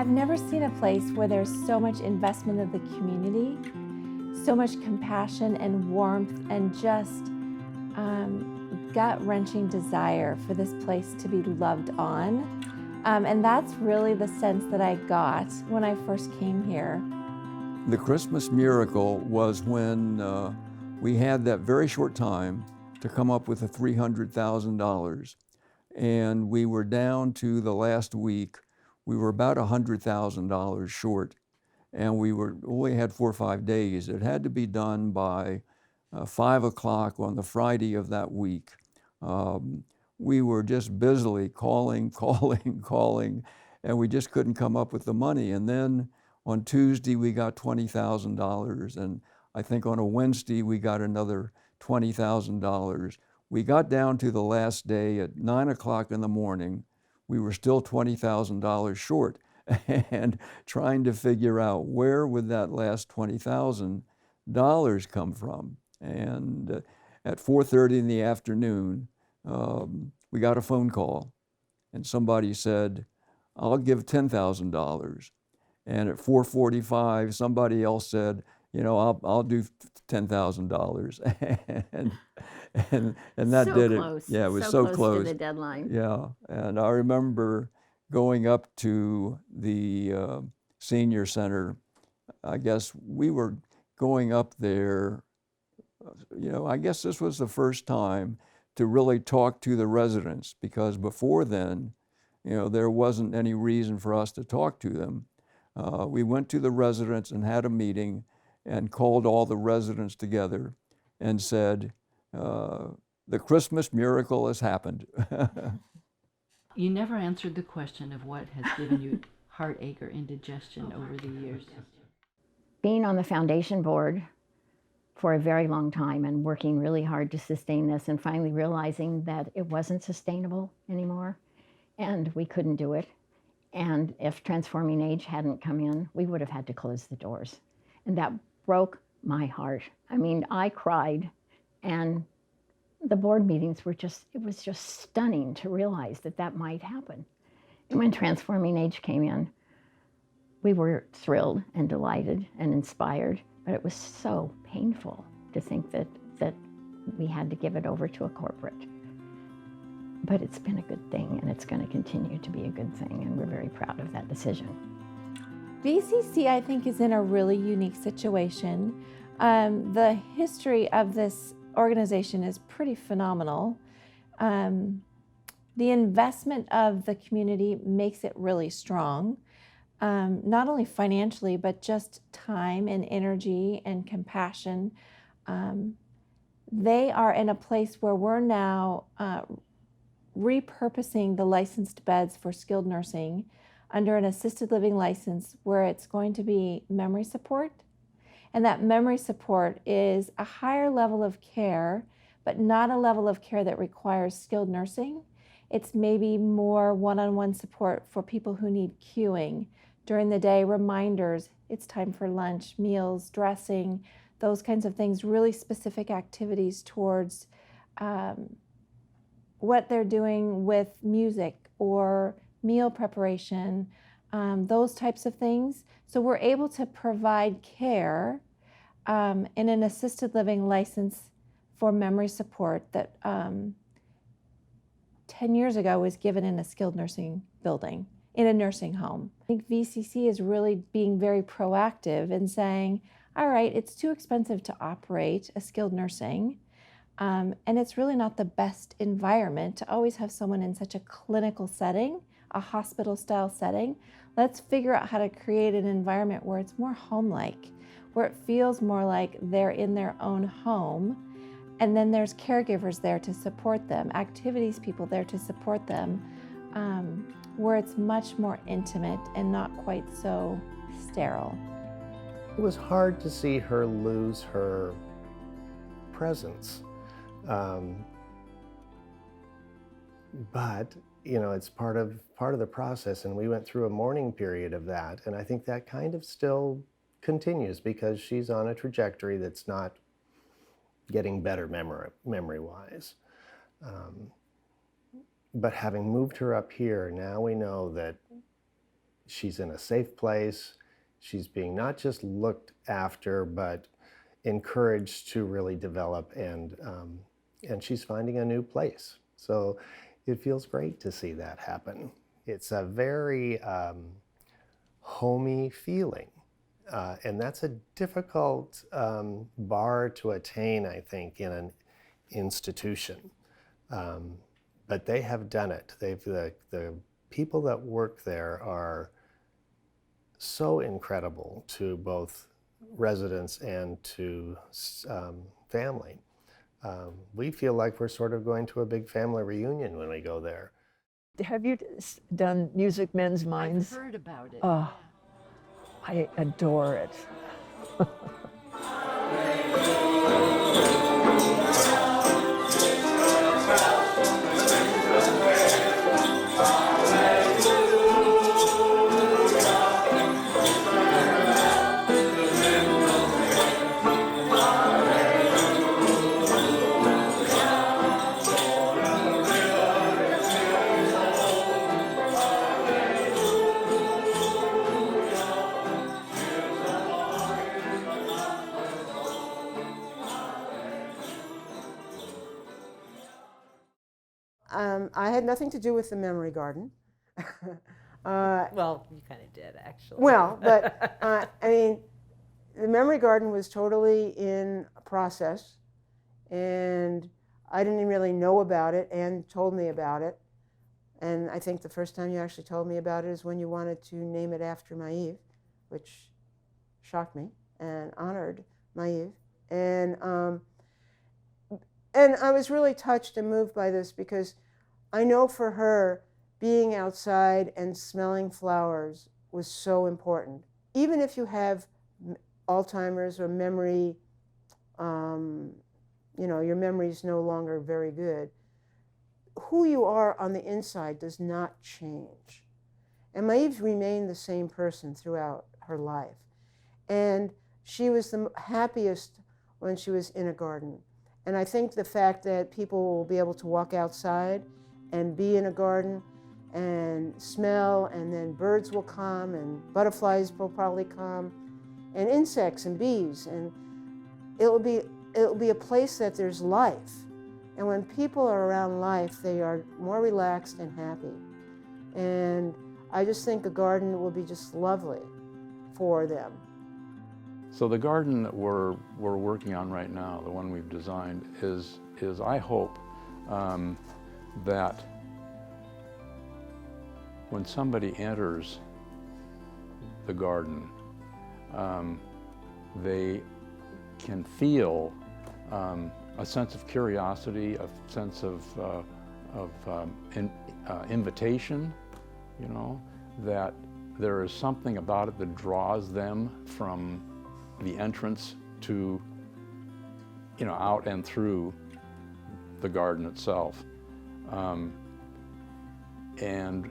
I've never seen a place where there's so much investment of the community, so much compassion and warmth, and just gut-wrenching desire for this place to be loved on. And that's really the sense that I got when I first came here. The Christmas miracle was when we had that very short time to come up with the $300,000. And we were down to the last week. We were about $100,000 short. And we only had 4 or 5 days. It had to be done by 5 o'clock on the Friday of that week. We were just busily calling, and we just couldn't come up with the money. And then on Tuesday, we got $20,000. And I think on a Wednesday, we got another $20,000. We got down to the last day at 9 o'clock in the morning. We were still $20,000 short and trying to figure out where would that last $20,000 come from. And at 4:30 in the afternoon, we got a phone call and somebody said, "I'll give $10,000. And at 4:45, somebody else said, I'll do $10,000. and that so did close. it. Yeah, it was so close to the deadline. Yeah, and I remember going up to the senior center. I guess we were going up there, I guess this was the first time to really talk to the residents, because before then, there wasn't any reason for us to talk to them. We went to the residents and had a meeting and called all the residents together and said, the Christmas miracle has happened. You never answered the question of what has given you heartache or indigestion over the years. Being on the foundation board for a very long time and working really hard to sustain this, and finally realizing that it wasn't sustainable anymore and we couldn't do it. And if Transforming Age hadn't come in, we would have had to close the doors. And that broke my heart. I mean, I cried, and the board meetings were it was just stunning to realize that that might happen. And when Transforming Age came in, we were thrilled and delighted and inspired, but it was so painful to think that we had to give it over to a corporate. But it's been a good thing, and it's going to continue to be a good thing, and we're very proud of that decision. VCC, I think, is in a really unique situation. The history of this organization is pretty phenomenal. The investment of the community makes it really strong, not only financially, but just time and energy and compassion. They are in a place where we're now repurposing the licensed beds for skilled nursing under an assisted living license, where it's going to be memory support. And that memory support is a higher level of care, but not a level of care that requires skilled nursing. It's maybe more one-on-one support for people who need cueing during the day, reminders, it's time for lunch, meals, dressing, those kinds of things, really specific activities towards what they're doing with music or meal preparation, those types of things. So we're able to provide care in an assisted living license for memory support that 10 years ago was given in a skilled nursing building, in a nursing home. I think VCC is really being very proactive in saying, all right, it's too expensive to operate a skilled nursing, and it's really not the best environment to always have someone in such a clinical setting, a hospital-style setting. Let's figure out how to create an environment where it's more home-like, where it feels more like they're in their own home, and then there's caregivers there to support them, activities people there to support them, where it's much more intimate and not quite so sterile. It was hard to see her lose her presence. But it's part of the process, and we went through a mourning period of that, and I think that kind of still continues because she's on a trajectory that's not getting better memory-wise. But having moved her up here, now we know that she's in a safe place. She's being not just looked after, but encouraged to really develop, and she's finding a new place. So it feels great to see that happen. It's a very homey feeling, and that's a difficult bar to attain, I think, in an institution. But they have done it. The people that work there are so incredible to both residents and to family. We feel like we're sort of going to a big family reunion when we go there. Have you done Music Men's Minds? I've heard about it. Oh, I adore it. I had nothing to do with the memory garden. Well, you kind of did, actually. Well, but I mean, the memory garden was totally in a process, and I didn't really know about it. Anne told me about it, and I think the first time you actually told me about it is when you wanted to name it after Maeve, which shocked me and honored Maeve. And I was really touched and moved by this because I know for her, being outside and smelling flowers was so important. Even if you have Alzheimer's or memory, your memory's no longer very good, who you are on the inside does not change. And Maeve remained the same person throughout her life. And she was the happiest when she was in a garden. And I think the fact that people will be able to walk outside and be in a garden and smell, and then birds will come, and butterflies will probably come, and insects and bees, and it'll be a place that there's life. And when people are around life, they are more relaxed and happy. And I just think a garden will be just lovely for them. So the garden that we're working on right now, the one we've designed, is I hope that when somebody enters the garden, they can feel a sense of curiosity, a sense of invitation, that there is something about it that draws them from the entrance to, out and through the garden itself. And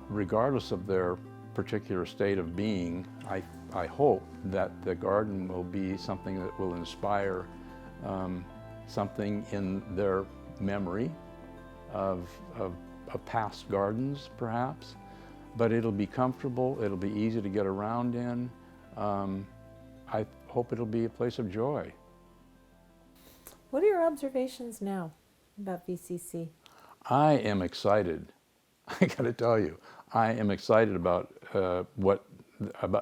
regardless of their particular state of being, I hope that the garden will be something that will inspire something in their memory of past gardens, perhaps. But it'll be comfortable, it'll be easy to get around in. I hope it'll be a place of joy. What are your observations now about VCC? I am excited. I got to tell you, I am excited about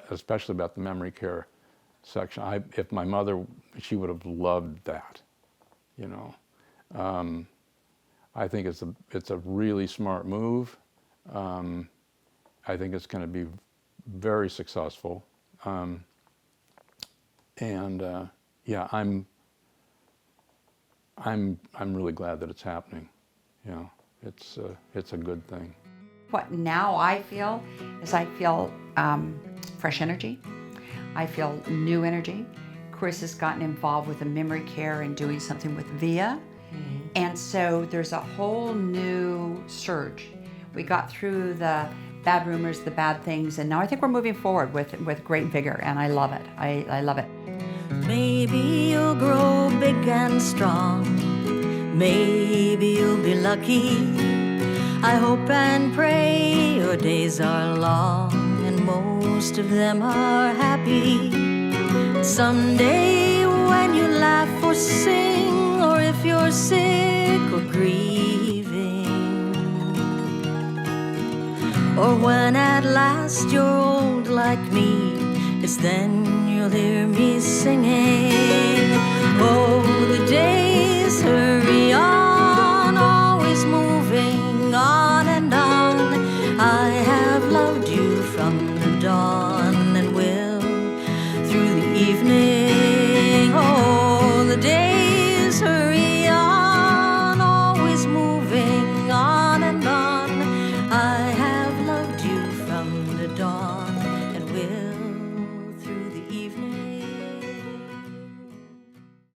especially about the memory care section. If my mother, she would have loved that. I think it's a really smart move. I think it's going to be very successful. Yeah, I'm really glad that it's happening. It's a good thing. What now I feel is I feel fresh energy. I feel new energy. Chris has gotten involved with the memory care and doing something with VIA. And so there's a whole new surge. We got through the bad rumors, the bad things, and now I think we're moving forward with great vigor, and I love it. I love it. Maybe you'll grow big and strong. Maybe you'll be lucky. I hope and pray your days are long. most of them are happy. Someday when you laugh or sing, or if you're sick or grieving, or when at last you're old like me, it's then you'll hear me singing. Oh, the days hurry on, always moving on and on. I have loved you from the dawn and will through the evening. Oh, the days hurry